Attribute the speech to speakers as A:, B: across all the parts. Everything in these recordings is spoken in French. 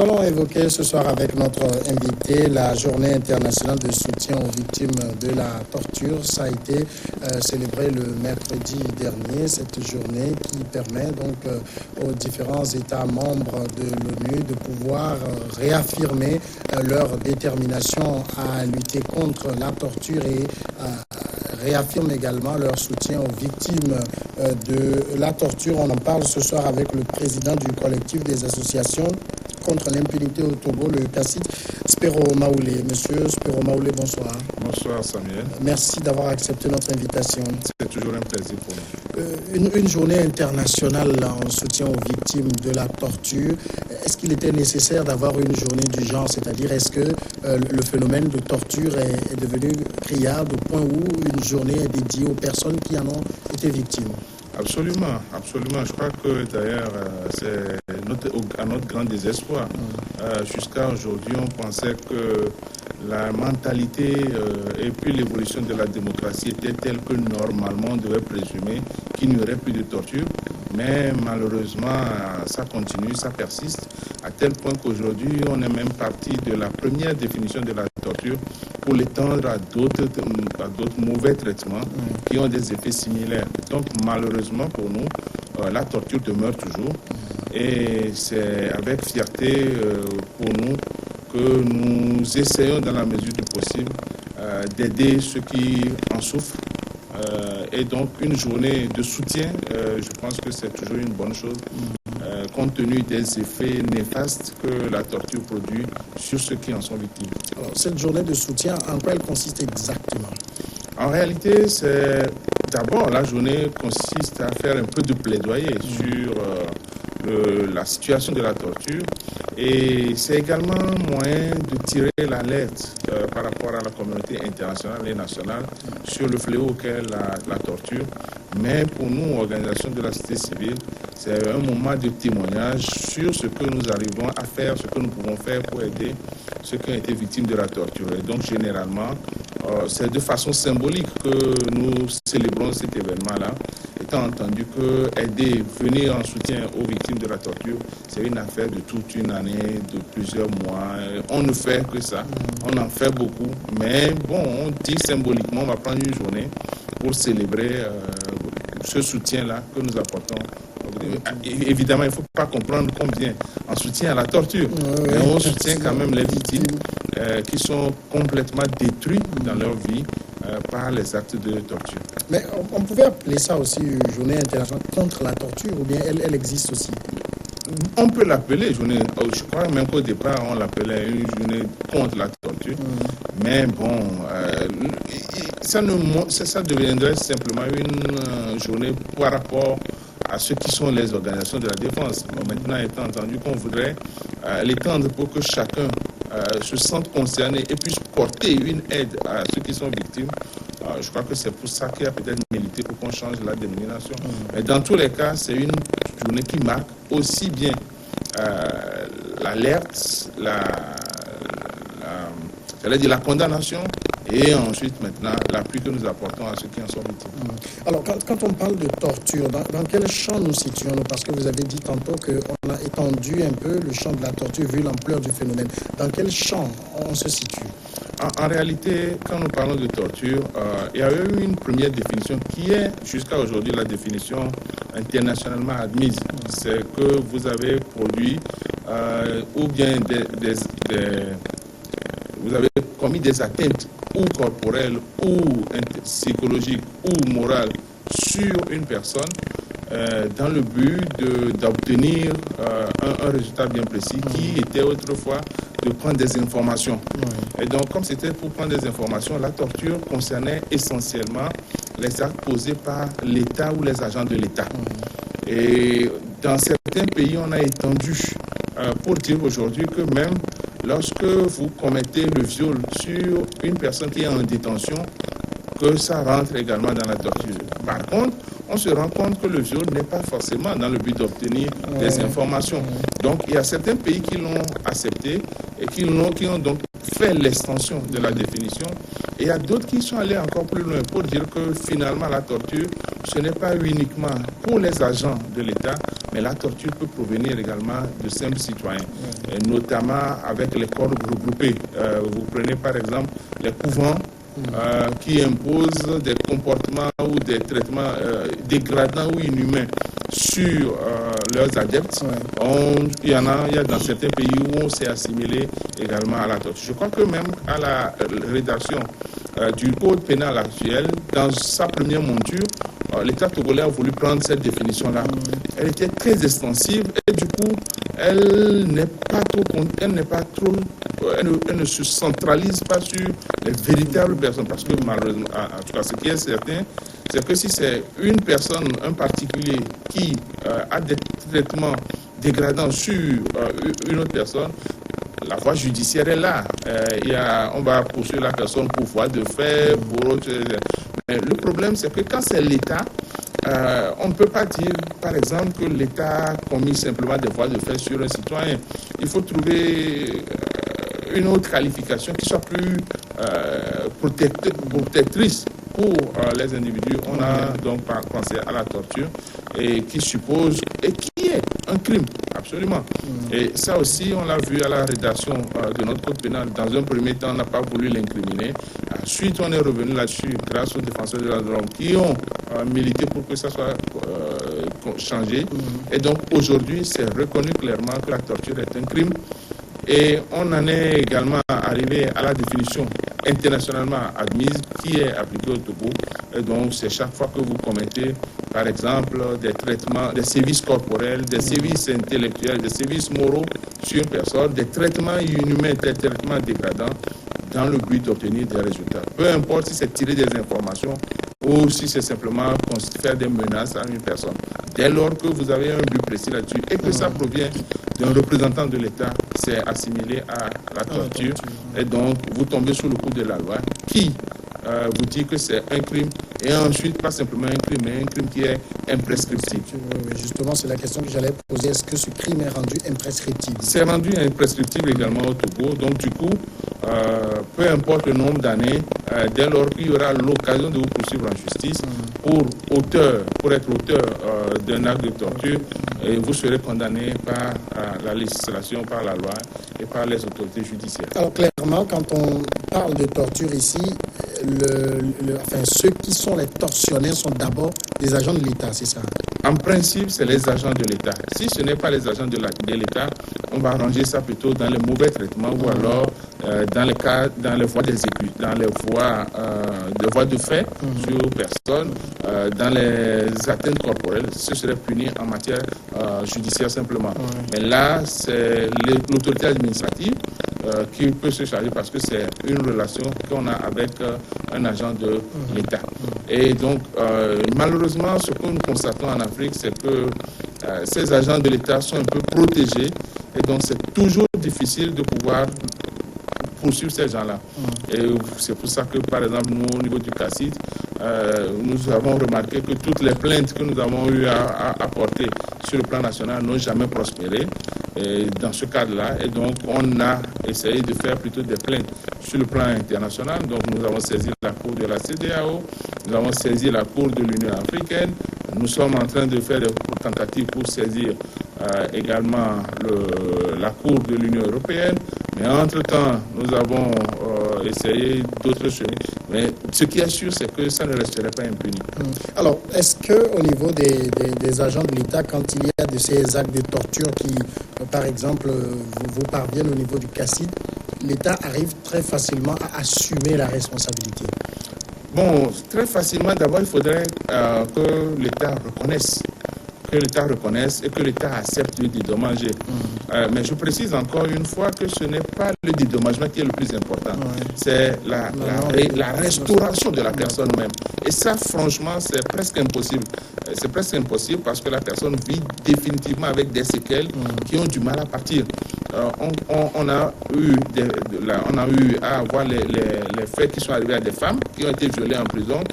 A: Nous allons évoquer ce soir avec notre invité la journée internationale de soutien aux victimes de la torture. Ça a été célébré le mercredi dernier, cette journée qui permet donc aux différents États membres de l'ONU de pouvoir réaffirmer leur détermination à lutter contre la torture et réaffirme également leur soutien aux victimes de la torture. On en parle ce soir avec le président du collectif des associations contre l'impunité au Togo, le CACIT, Spero Maoulé. Monsieur Spero Maoulé, bonsoir.
B: Bonsoir Samuel.
A: Merci d'avoir accepté notre invitation.
B: C'est toujours un plaisir pour nous.
A: Une journée internationale en soutien aux victimes de la torture. Est-ce qu'il était nécessaire d'avoir une journée du genre? C'est-à-dire, est-ce que le phénomène de torture est devenu criard au point où une journée est dédiée aux personnes qui en ont été victimes?
B: Absolument, absolument. Je crois que d'ailleurs, c'est à notre grand désespoir. Jusqu'à aujourd'hui, on pensait que la mentalité et puis l'évolution de la démocratie était telle que normalement on devait présumer qu'il n'y aurait plus de torture. Mais malheureusement, ça continue, ça persiste, à tel point qu'aujourd'hui, on est même parti de la première définition de la torture pour l'étendre à d'autres mauvais traitements qui ont des effets similaires. Donc malheureusement pour nous, la torture demeure toujours. Et c'est avec fierté pour nous que nous essayons dans la mesure du possible d'aider ceux qui en souffrent. Et donc une journée de soutien, je pense que c'est toujours une bonne chose, compte tenu des effets néfastes que la torture produit sur ceux qui en sont victimes.
A: Alors, cette journée de soutien, en quoi elle consiste exactement?
B: En réalité, c'est d'abord la journée consiste à faire un peu de plaidoyer sur la situation de la torture. Et c'est également un moyen de tirer l'alerte par rapport à la communauté internationale et nationale sur le fléau auquel la torture. Mais pour nous, organisation de la société civile, c'est un moment de témoignage sur ce que nous arrivons à faire, ce que nous pouvons faire pour aider ceux qui ont été victimes de la torture. Et donc, généralement, c'est de façon symbolique que nous célébrons cet événement-là, étant entendu que aider, venir en soutien aux victimes de la torture, c'est une affaire de toute une année, de plusieurs mois. On ne fait que ça, on en fait beaucoup, mais bon, on dit symboliquement, on va prendre une journée pour célébrer ce soutien-là que nous apportons. Évidemment, il ne faut pas comprendre qu'on vient en soutien à la torture, mais on soutient quand même les victimes qui sont complètement détruites dans leur vie par les actes de torture.
A: Mais on pouvait appeler ça aussi une journée internationale contre la torture, ou bien elle existe aussi?
B: On peut l'appeler journée, je crois même qu'au départ on l'appelait une journée contre la torture, mais bon, ça deviendrait simplement une journée par rapport à ceux qui sont les organisations de la défense. Bon, maintenant, étant entendu qu'on voudrait l'étendre pour que chacun se sente concerné et puisse porter une aide à ceux qui sont victimes, je crois que c'est pour ça qu'il y a peut-être milité pour qu'on change la dénomination. Mais dans tous les cas, c'est une journée qui marque aussi bien l'alerte, la condamnation, et ensuite, maintenant, l'appui que nous apportons à ceux qui en sont victimes.
A: Alors, quand on parle de torture, dans quel champ nous situons-nous? Parce que vous avez dit tantôt qu'on a étendu un peu le champ de la torture vu l'ampleur du phénomène. Dans quel champ on se situe?
B: En réalité, quand nous parlons de torture, il y a eu une première définition qui est jusqu'à aujourd'hui la définition internationalement admise. C'est que vous avez produit ou bien vous avez commis des atteintes ou corporelles ou psychologiques ou morales sur une personne dans le but d'obtenir un résultat bien précis qui était autrefois de prendre des informations. Et donc, comme c'était pour prendre des informations, la torture concernait essentiellement les actes posés par l'État ou les agents de l'État. Et dans certains pays, on a étendu pour dire aujourd'hui que même lorsque vous commettez le viol sur une personne qui est en détention, que ça rentre également dans la torture. Par contre, on se rend compte que le viol n'est pas forcément dans le but d'obtenir des informations. Donc, il y a certains pays qui l'ont accepté et qui ont donc fait l'extension de la définition. Et il y a d'autres qui sont allés encore plus loin pour dire que finalement la torture, ce n'est pas uniquement pour les agents de l'État, mais la torture peut provenir également de simples citoyens, et notamment avec les corps regroupés. Vous prenez par exemple les couvents qui imposent des comportements ou des traitements dégradants ou inhumains sur leurs adeptes. Il y a dans certains pays où on s'est assimilé également à la torture. Je crois que même à la rédaction du code pénal actuel, dans sa première monture, l'État togolais a voulu prendre cette définition-là. Elle était très extensive et du coup, elle ne se centralise pas sur les véritables personnes. Parce que malheureusement, en tout cas, ce qui est certain, c'est que si c'est une personne, un particulier qui a des traitements dégradants sur une autre personne, la voie judiciaire est là. On va poursuivre la personne pour voie de fait, pour autre. Mais le problème, c'est que quand c'est l'État, on ne peut pas dire, par exemple, que l'État a commis simplement des voies de fait sur un citoyen. Il faut trouver une autre qualification qui soit plus protectrice pour les individus. On a donc pensé à la torture et qui suppose et qui est un crime, absolument. Et ça aussi, on l'a vu à la rédaction de notre code pénal. Dans un premier temps, on n'a pas voulu l'incriminer. Ensuite, on est revenu là-dessus grâce aux défenseurs de la drogue qui ont milité pour que ça soit changé. Et donc aujourd'hui, c'est reconnu clairement que la torture est un crime. Et on en est également arrivé à la définition internationalement admise qui est appliquée au Togo. Et donc, c'est chaque fois que vous commettez, par exemple, des traitements, des sévices corporels, des sévices intellectuels, des sévices moraux sur une personne, des traitements inhumains, des traitements dégradants, dans le but d'obtenir des résultats. Peu importe si c'est tirer des informations ou si c'est simplement faire des menaces à une personne. Dès lors que vous avez un but précis là-dessus et que ça provient d'un représentant de l'État, c'est assimilé à la torture. Et donc, vous tombez sous le coup de la loi qui vous dit que c'est un crime et ensuite, pas simplement un crime, mais un crime qui est imprescriptible.
A: Justement, c'est la question que j'allais poser. Est-ce que ce crime est rendu imprescriptible? C'est
B: rendu imprescriptible également au Togo. Donc, du coup, peu importe le nombre d'années, dès lors qu'il y aura l'occasion de vous poursuivre en justice pour être auteur d'un acte de torture, et vous serez condamné par la législation, par la loi et par les autorités judiciaires.
A: Alors clairement, quand on parle de torture ici, ceux qui sont les tortionnaires sont d'abord les agents de l'État, c'est ça?
B: En principe, c'est les agents de l'État. Si ce n'est pas les agents de l'État, on va ranger ça plutôt dans les mauvais traitements ou alors dans les voies d'exécution, dans les voies de fait sur personnes, dans les atteintes corporelles. Ce serait puni en matière judiciaire simplement. Mais là, c'est l'autorité administrative qui peut se charger parce que c'est une relation qu'on a avec un agent de l'État. Et donc, malheureusement, ce que nous constatons en Afrique, c'est que ces agents de l'État sont un peu protégés et donc c'est toujours difficile de pouvoir poursuivre ces gens-là. Et c'est pour ça que, par exemple, nous, au niveau du CACID, nous avons remarqué que toutes les plaintes que nous avons eu à porter sur le plan national n'ont jamais prospéré dans ce cadre-là. Et donc, on a essayé de faire plutôt des plaintes sur le plan international. Donc, nous avons saisi la Cour de la CEDEAO, nous avons saisi la Cour de l'Union africaine. Nous sommes en train de faire des tentatives pour saisir également la Cour de l'Union européenne. Mais entre-temps, nous avons essayé d'autres choses. Mais ce qui est sûr, c'est que ça ne resterait pas impuni.
A: Alors, est-ce qu'au niveau des agents de l'État, quand il y a de ces actes de torture qui, par exemple, vous parviennent au niveau du CACID, l'État arrive très facilement à assumer la responsabilité?
B: Bon, très facilement, d'abord, il faudrait que l'État reconnaisse. Et que l'État accepte le dédommager. Mais je précise encore une fois que ce n'est pas le dédommagement qui est le plus important. C'est la restauration de la personne même. Et ça, franchement, c'est presque impossible. C'est presque impossible parce que la personne vit définitivement avec des séquelles qui ont du mal à partir. On a eu à voir les faits qui sont arrivés à des femmes qui ont été violées en prison.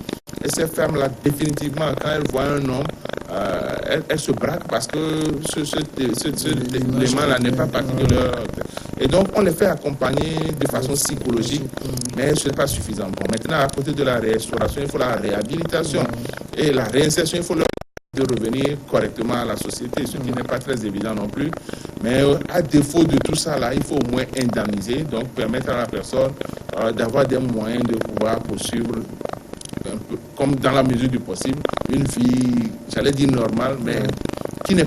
B: Et ces femmes-là, définitivement, quand elles voient un homme, elles se braquent parce que cet élément-là n'est pas parti de leur... Et donc, on les fait accompagner de façon psychologique, mais ce n'est pas suffisant. Bon, maintenant, à côté de la restauration, il faut la réhabilitation. Et la réinsertion, il faut leur de revenir correctement à la société, ce qui n'est pas très évident non plus. Mais à défaut de tout ça, là, il faut au moins indemniser, donc permettre à la personne d'avoir des moyens de pouvoir poursuivre, un peu, comme dans la mesure du possible, une vie, j'allais dire normale, mais qui ne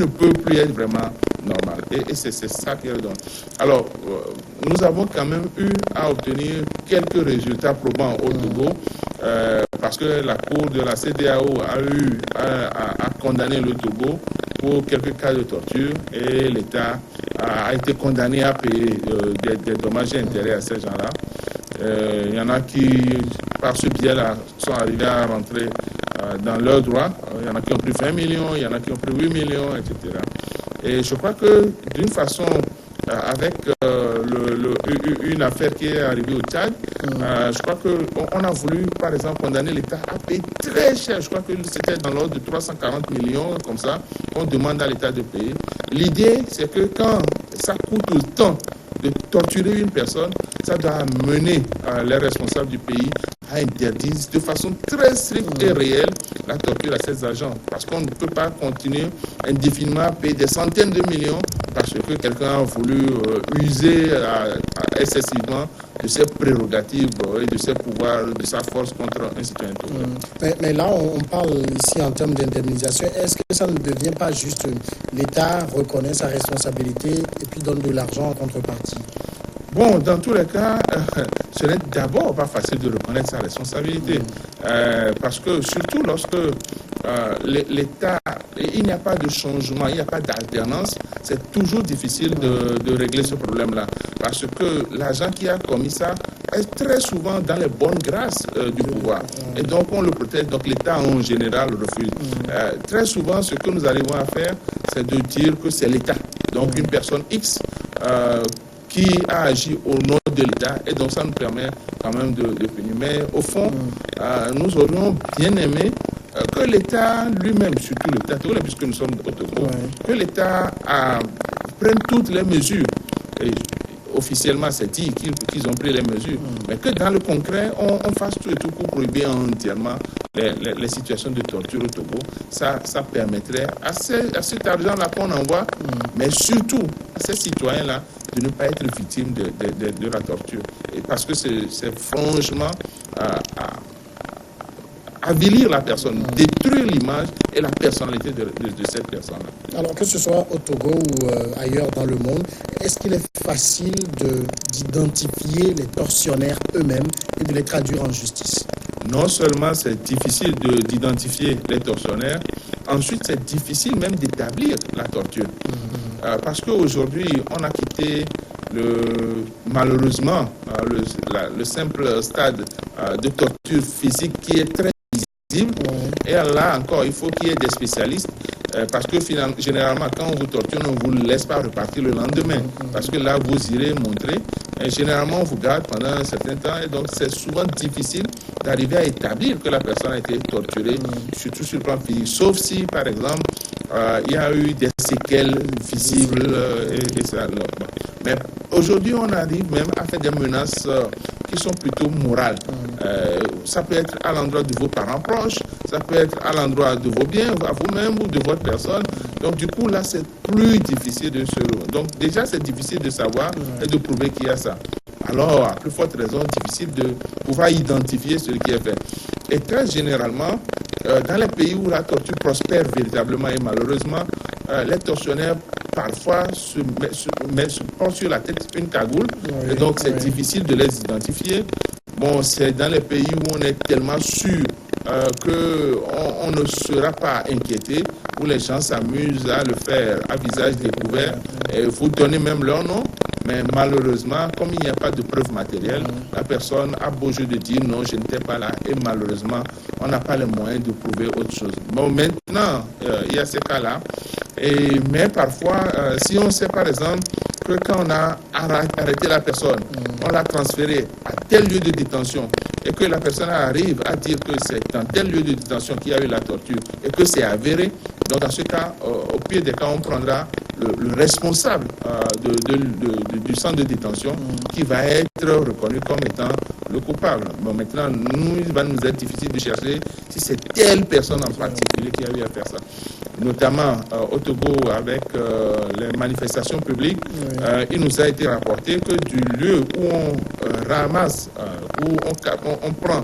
B: peut plus être vraiment normale. Et c'est ça qui est donc. Alors, nous avons quand même eu à obtenir quelques résultats probants au Togo, parce que la Cour de la CEDEAO a condamné le Togo pour quelques cas de torture et l'État a été condamné à payer des dommages et intérêts à ces gens-là. Il y en a qui, par ce biais-là, sont arrivés à rentrer dans leurs droits. Il y en a qui ont pris 20 millions, il y en a qui ont pris 8 millions, etc. Et je crois que d'une façon, avec une affaire qui est arrivée au Tchad, je crois qu'on a voulu, par exemple, condamner l'État à payer très cher. Je crois que c'était dans l'ordre de 340 millions, comme ça, qu'on demande à l'État de payer. L'idée, c'est que quand ça coûte autant de torturer une personne, ça doit mener les responsables du pays à interdire de façon très stricte et réelle la torture à ces agents. Parce qu'on ne peut pas continuer indéfiniment à payer des centaines de millions parce que quelqu'un a voulu user excessivement de ses prérogatives et de ses pouvoirs, de sa force contre un citoyen.
A: Mais là, on parle ici en termes d'indemnisation. Est-ce que ça ne devient pas juste l'État reconnaît sa responsabilité et puis donne de l'argent en contrepartie?
B: Bon, dans tous les cas, ce n'est d'abord pas facile de reconnaître sa responsabilité. Parce que surtout lorsque l'État, il n'y a pas de changement, il n'y a pas d'alternance, c'est toujours difficile de régler ce problème-là. Parce que l'agent qui a commis ça est très souvent dans les bonnes grâces du pouvoir. Et donc on le protège, donc l'État en général refuse. Très souvent, ce que nous arrivons à faire, c'est de dire que c'est l'État. Donc une personne X qui a agi au nom de l'État, et donc ça nous permet quand même de punir. Mais au fond, nous aurions bien aimé que l'État lui-même, surtout l'État, puisque nous sommes au Togo, que l'État prenne toutes les mesures. Et officiellement, c'est dit qu'ils ont pris les mesures, mais que dans le concret, on fasse tout et tout pour prohiber entièrement les situations de torture au Togo. Ça permettrait à cet argent-là qu'on envoie, mais surtout à ces citoyens-là, de ne pas être victimes de la torture. Et parce que c'est franchement avilir la personne, détruire l'image et la personnalité de cette personne-là.
A: Alors que ce soit au Togo ou ailleurs dans le monde, est-ce qu'il est facile d'identifier les tortionnaires eux-mêmes et de les traduire en justice?
B: Non seulement c'est difficile d'identifier les tortionnaires, ensuite c'est difficile même d'établir la torture. Parce qu'aujourd'hui, on a quitté malheureusement le simple stade de torture physique qui est très visible. Et là encore, il faut qu'il y ait des spécialistes. Parce que généralement, quand on vous torture, on ne vous laisse pas repartir le lendemain. Parce que là, vous irez montrer. Et généralement, on vous garde pendant un certain temps. Et donc, c'est souvent difficile d'arriver à établir que la personne a été torturée, surtout sur le plan physique. Sauf si, par exemple, il y a eu des séquelles visibles. Et ça, mais aujourd'hui, on arrive même à faire des menaces qui sont plutôt morales. Ça peut être à l'endroit de vos parents proches, ça peut être à l'endroit de vos biens, à vous-même ou de votre personne. Donc du coup, là, c'est plus difficile de se... Donc déjà, c'est difficile de savoir et de prouver qu'il y a ça. Alors, à plus forte raison, difficile de pouvoir identifier ce qui est fait. Et très généralement, dans les pays où la torture prospère véritablement et malheureusement, les tortionnaires parfois se portent sur la tête une cagoule, et donc c'est difficile de les identifier. Bon, c'est dans les pays où on est tellement sûr qu'on ne sera pas inquiété, où les gens s'amusent à le faire à visage découvert, et vous donnez même leur nom. Mais malheureusement, comme il n'y a pas de preuve matérielle, la personne a beau jeu de dire non, je n'étais pas là. Et malheureusement, on n'a pas les moyens de prouver autre chose. Bon, maintenant, il y a ces cas-là. Mais parfois, si on sait par exemple que quand on a arrêté la personne, on l'a transférée à tel lieu de détention, et que la personne arrive à dire que c'est dans tel lieu de détention qu'il y a eu la torture et que c'est avéré, donc dans ce cas, au pire des cas, on prendra le responsable du centre de détention qui va être reconnu comme étant le coupable. Bon, maintenant, il va nous être difficile de chercher si c'est telle personne en particulier qui a eu à faire ça. Notamment au Togo, avec les manifestations publiques, il nous a été rapporté que du lieu où on ramasse, où on prend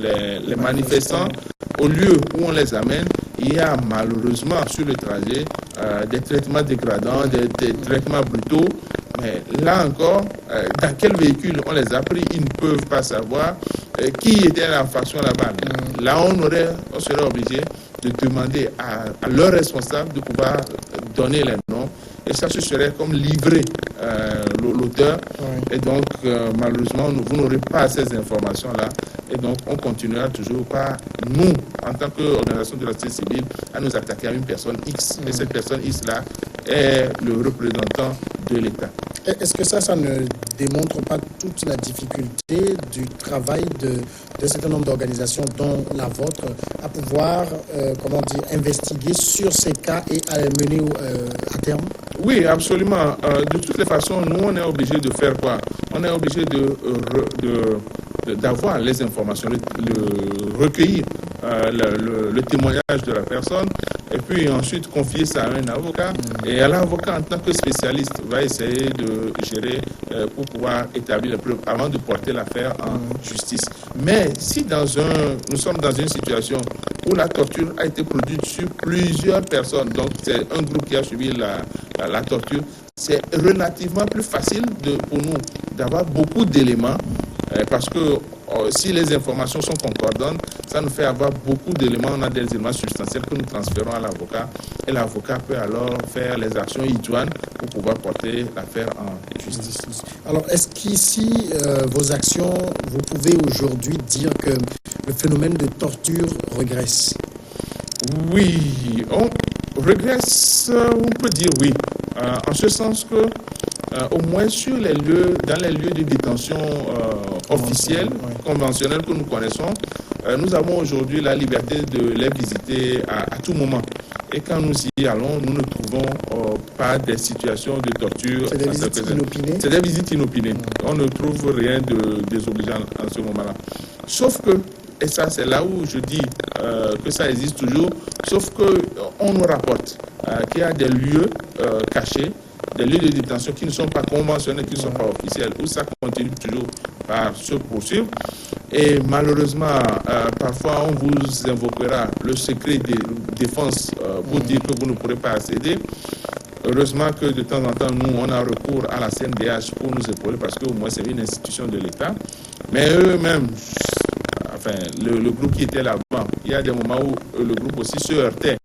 B: les manifestants, au lieu où on les amène, il y a malheureusement sur le trajet des traitements dégradants, des traitements brutaux. Mais là encore, dans quel véhicule on les a pris, ils ne peuvent pas savoir qui était la faction là-bas. Là, on serait obligé de demander à leurs responsables de pouvoir donner les noms. Et ça, ce serait comme livrer l'auteur. Et donc, malheureusement, vous n'aurez pas ces informations-là. Et donc, on continuera toujours pas, nous, en tant qu'organisation de la société civile, à nous attaquer à une personne X. Et cette personne X-là est le représentant de l'État.
A: Est-ce que ça ne démontre pas toute la difficulté du travail de certain nombre d'organisations, dont la vôtre, à pouvoir, investiguer sur ces cas et à les mener à terme?
B: Oui, absolument. De toutes les façons, nous, on est obligé de faire quoi? On est obligé d'avoir les informations, recueillir le témoignage de la personne et puis ensuite confier ça à un avocat. Et l'avocat, en tant que spécialiste, va essayer de gérer pour pouvoir établir les preuves avant de porter l'affaire en justice. Mais si nous sommes dans une situation où la torture a été produite sur plusieurs personnes, donc c'est un groupe qui a subi la torture, c'est relativement plus facile pour nous d'avoir beaucoup d'éléments parce que si les informations sont concordantes, ça nous fait avoir beaucoup d'éléments, on a des éléments substantiels que nous transférons à l'avocat et l'avocat peut alors faire les actions idoines pour pouvoir porter l'affaire en justice.
A: Alors, est-ce qu'ici, vos actions, vous pouvez aujourd'hui dire que le phénomène de torture regresse?
B: Oui, on regresse, on peut dire oui, en ce sens que au moins dans les lieux de détention officiels, conventionnels que nous connaissons, nous avons aujourd'hui la liberté de les visiter à tout moment. Et quand nous y allons, nous ne trouvons pas des situations de torture.
A: C'est des visites inopinées?
B: C'est des visites inopinées. On ne trouve rien de désobligeant en ce moment-là. Sauf que, et ça c'est là où je dis que ça existe toujours, sauf qu'on nous rapporte qu'il y a des lieux cachés, des lieux de détention qui ne sont pas conventionnels, qui ne sont pas officiels, où ça continue toujours par se poursuivre. Et malheureusement, parfois, on vous invoquera le secret de défense pour dire que vous ne pourrez pas accéder. Heureusement que de temps en temps, nous, on a recours à la CNDH pour nous épauler parce qu'au moins, c'est une institution de l'État. Mais eux-mêmes, enfin, le groupe qui était là-bas, il y a des moments où le groupe aussi se heurtait.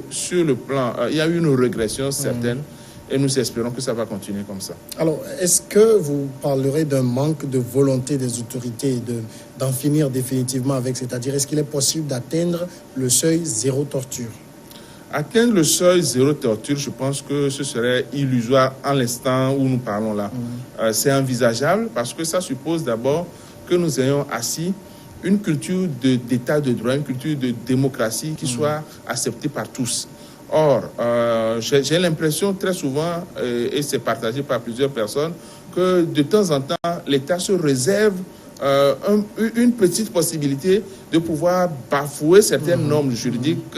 B: Sur le plan, il y a eu une régression certaine et nous espérons que ça va continuer comme ça.
A: Alors, est-ce que vous parlerez d'un manque de volonté des autorités d'en finir définitivement avec, c'est-à-dire est-ce qu'il est possible d'atteindre le seuil zéro torture?
B: Atteindre le seuil zéro torture, je pense que ce serait illusoire en l'instant où nous parlons là. C'est envisageable parce que ça suppose d'abord que nous ayons assis une culture d'état de droit, une culture de démocratie qui soit acceptée par tous. Or, j'ai l'impression très souvent, et c'est partagé par plusieurs personnes, que de temps en temps, l'État se réserve une petite possibilité de pouvoir bafouer certaines normes juridiques,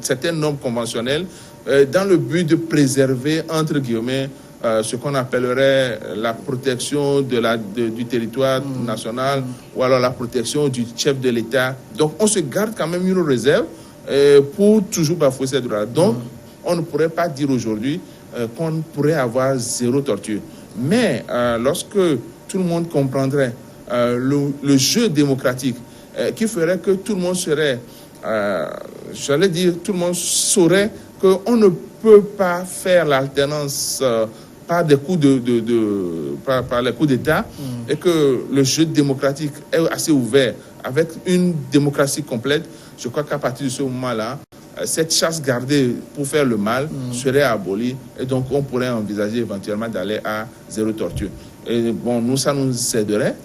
B: certaines normes conventionnelles, dans le but de préserver, entre guillemets, ce qu'on appellerait la protection du territoire national ou alors la protection du chef de l'État. Donc, on se garde quand même une réserve pour toujours bafouer ces droits. Donc, on ne pourrait pas dire aujourd'hui qu'on pourrait avoir zéro torture. Mais lorsque tout le monde comprendrait le jeu démocratique qui ferait que tout le monde serait, j'allais dire, tout le monde saurait qu'on ne peut pas faire l'alternance par des coups par les coups d'État, et que le jeu démocratique est assez ouvert avec une démocratie complète. Je crois qu'à partir de ce moment-là, cette chasse gardée pour faire le mal serait abolie, et donc on pourrait envisager éventuellement d'aller à zéro torture. Et bon, nous, ça nous aiderait,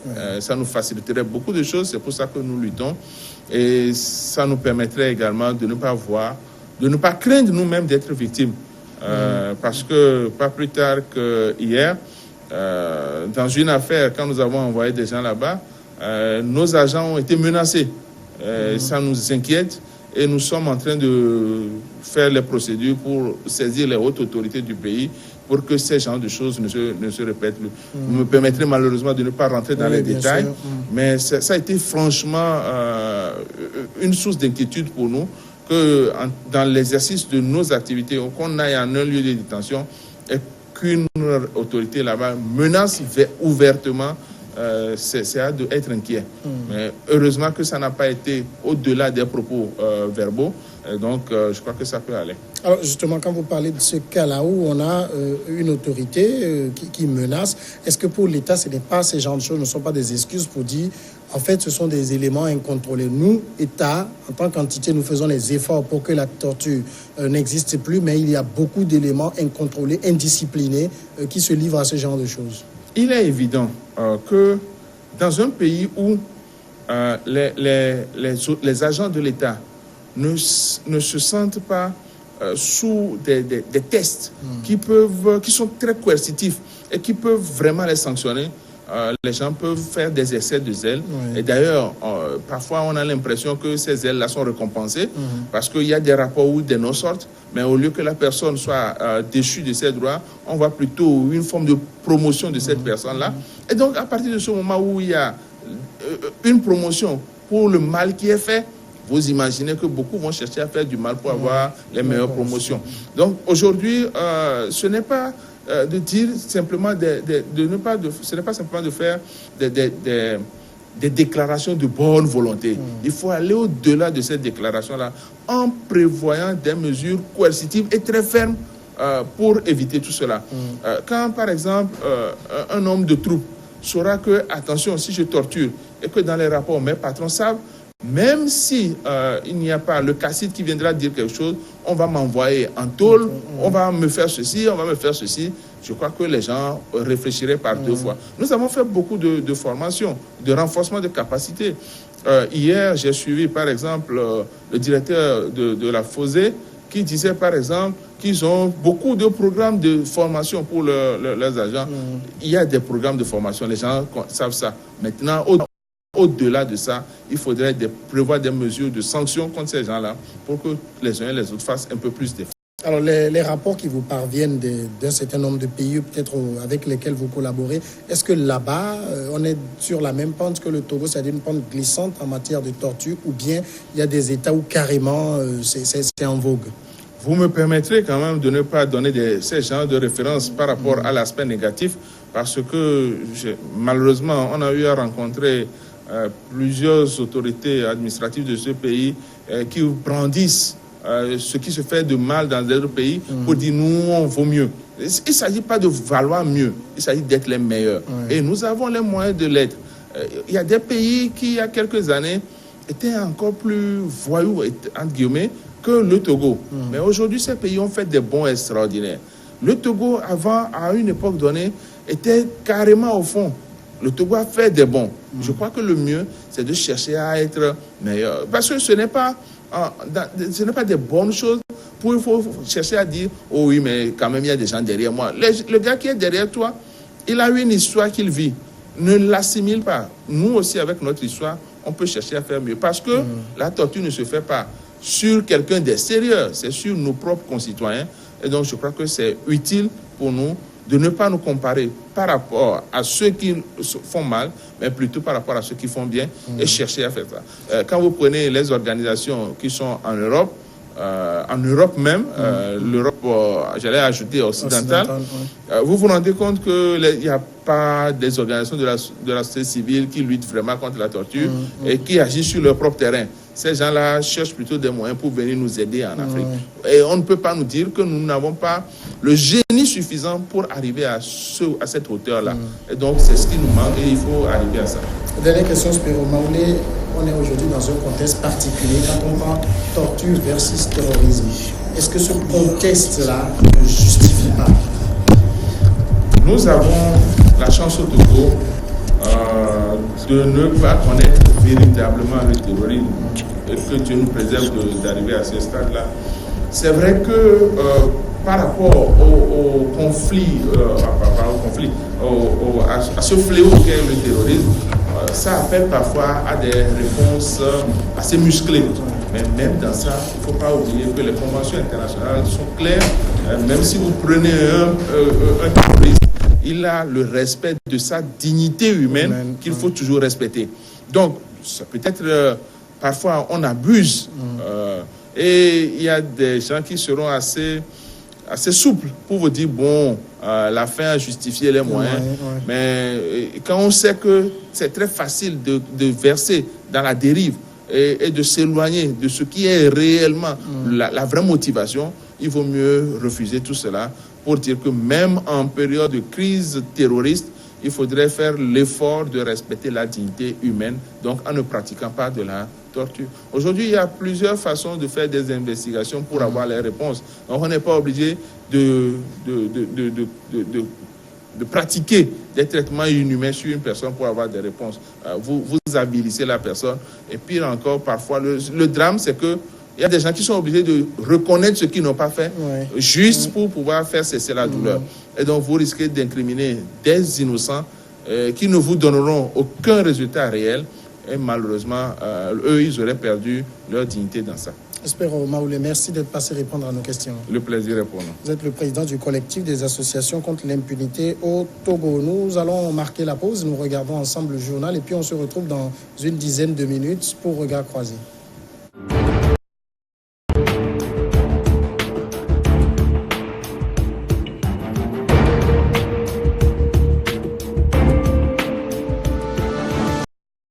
B: ça nous faciliterait beaucoup de choses, c'est pour ça que nous luttons, et ça nous permettrait également de ne pas craindre nous-mêmes d'être victimes. Parce que pas plus tard qu'hier, dans une affaire, quand nous avons envoyé des gens là-bas, nos agents ont été menacés. Ça nous inquiète, et nous sommes en train de faire les procédures pour saisir les hautes autorités du pays pour que ces genres de choses ne se répètent plus. Vous me permettrez malheureusement de ne pas rentrer dans les détails, mais ça a été franchement une source d'inquiétude pour nous, que dans l'exercice de nos activités, qu'on aille en un lieu de détention et qu'une autorité là-bas menace ouvertement, c'est à être inquiet. Mais heureusement que ça n'a pas été au-delà des propos verbaux, donc je crois que ça peut aller.
A: Alors justement, quand vous parlez de ce cas-là où on a une autorité qui menace, est-ce que pour l'État, ce n'est pas ces genres de choses, ne sont pas des excuses pour dire, en fait, ce sont des éléments incontrôlés. Nous, État, en tant qu'entité, nous faisons les efforts pour que la torture n'existe plus, mais il y a beaucoup d'éléments incontrôlés, indisciplinés, qui se livrent à ce genre de choses.
B: Il est évident que dans un pays où les agents de l'État ne se sentent pas sous des tests qui sont très coercitifs et qui peuvent vraiment les sanctionner, les gens peuvent faire des excès de zèle. Et d'ailleurs, parfois, on a l'impression que ces zèles-là sont récompensés parce qu'il y a des rapports où des non sortent, mais au lieu que la personne soit déchue de ses droits, on voit plutôt une forme de promotion de cette personne-là. Et donc, à partir de ce moment où il y a une promotion pour le mal qui est fait, vous imaginez que beaucoup vont chercher à faire du mal pour avoir les meilleures promotions. Donc, aujourd'hui, ce n'est pas de dire simplement ce n'est pas simplement de faire des déclarations de bonne volonté. Il faut aller au-delà de ces déclarations-là en prévoyant des mesures coercitives et très fermes pour éviter tout cela. Quand, par exemple, un homme de troupe saura que, attention, si je torture, et que dans les rapports, mes patrons savent, même si il n'y a pas le cacique qui viendra dire quelque chose, on va m'envoyer en tôle, on va me faire ceci, on va me faire ceci. Je crois que les gens réfléchiraient par deux fois. Nous avons fait beaucoup de formations, de renforcement de capacités. Hier, j'ai suivi, par exemple, le directeur de la FOSE qui disait, par exemple, qu'ils ont beaucoup de programmes de formation pour leurs agents. Il y a des programmes de formation, les gens savent ça. Maintenant, au-delà de ça, il faudrait prévoir des mesures de sanctions contre ces gens-là pour que les uns et les autres fassent un peu plus d'efforts.
A: Alors, les rapports qui vous parviennent d'un certain nombre de pays, peut-être avec lesquels vous collaborez, est-ce que là-bas, on est sur la même pente que le Togo, c'est-à-dire une pente glissante en matière de torture, ou bien il y a des États où carrément c'est en vogue?
B: Vous me permettrez quand même de ne pas donner ces genres de références par rapport à l'aspect négatif, parce que malheureusement, on a eu à rencontrer plusieurs autorités administratives de ce pays qui brandissent ce qui se fait de mal dans d'autres pays pour dire nous on vaut mieux. Il ne s'agit pas de valoir mieux, il s'agit d'être les meilleurs. Et nous avons les moyens de l'être. Il y a des pays qui, il y a quelques années, étaient encore plus voyous, entre guillemets, que le Togo. Mais aujourd'hui, ces pays ont fait des bons extraordinaires. Le Togo, avant, à une époque donnée, était carrément au fond. Le Togo a fait des bons. Je crois que le mieux, c'est de chercher à être meilleur. Parce que ce n'est pas des bonnes choses. Il faut chercher à dire, oh oui, mais quand même, il y a des gens derrière moi. Le gars qui est derrière toi, il a une histoire qu'il vit. Ne l'assimile pas. Nous aussi, avec notre histoire, on peut chercher à faire mieux. Parce que la torture ne se fait pas sur quelqu'un d'extérieur, c'est sur nos propres concitoyens. Et donc, je crois que c'est utile pour nous de ne pas nous comparer par rapport à ceux qui font mal, mais plutôt par rapport à ceux qui font bien et chercher à faire ça. Quand vous prenez les organisations qui sont en Europe, en Europe même, l'Europe, j'allais ajouter occidentale, vous vous rendez compte qu'il n'y a pas des organisations de la société civile qui luttent vraiment contre la torture et qui agissent sur leur propre terrain. Ces gens-là cherchent plutôt des moyens pour venir nous aider en Afrique. Et on ne peut pas nous dire que nous n'avons pas le génie suffisant pour arriver à cette hauteur-là. Et donc, c'est ce qui nous manque et il faut arriver à ça.
A: Dernière question, Spero Maoulé. On est aujourd'hui dans un contexte particulier. Quand on parle torture versus terrorisme, est-ce que ce contexte-là ne justifie pas?
B: Nous avons la chance au Togo de ne pas connaître véritablement le terrorisme et que Dieu nous préserve d'arriver à ce stade-là. C'est vrai que par rapport au conflit, à ce fléau qu'est le terrorisme, ça appelle parfois à des réponses assez musclées. Mais même dans ça, il ne faut pas oublier que les conventions internationales sont claires. Même si vous prenez un terroriste, il a le respect de sa dignité humaine qu'il faut toujours respecter. Donc, ça peut être parfois on abuse et il y a des gens qui seront assez souples pour vous dire bon, la fin a justifié les moyens. Mais quand on sait que c'est très facile de verser dans la dérive et de s'éloigner de ce qui est réellement la vraie motivation, il vaut mieux refuser tout cela pour dire que même en période de crise terroriste, il faudrait faire l'effort de respecter la dignité humaine, donc en ne pratiquant pas de la torture. Aujourd'hui, il y a plusieurs façons de faire des investigations pour avoir les réponses. Donc, on n'est pas obligé de pratiquer des traitements inhumains sur une personne pour avoir des réponses. Vous avilissez la personne. Et pire encore, parfois, le drame, c'est que il y a des gens qui sont obligés de reconnaître ce qu'ils n'ont pas fait, juste pour pouvoir faire cesser la douleur. Et donc, vous risquez d'incriminer des innocents qui ne vous donneront aucun résultat réel. Et malheureusement, eux, ils auraient perdu leur dignité dans ça.
A: Spero Maoulé, merci d'être passé répondre à nos questions.
B: Le plaisir est pour nous.
A: Vous êtes le président du collectif des associations contre l'impunité au Togo. Nous allons marquer la pause, nous regardons ensemble le journal et puis on se retrouve dans une dizaine de minutes pour Regard Croisé.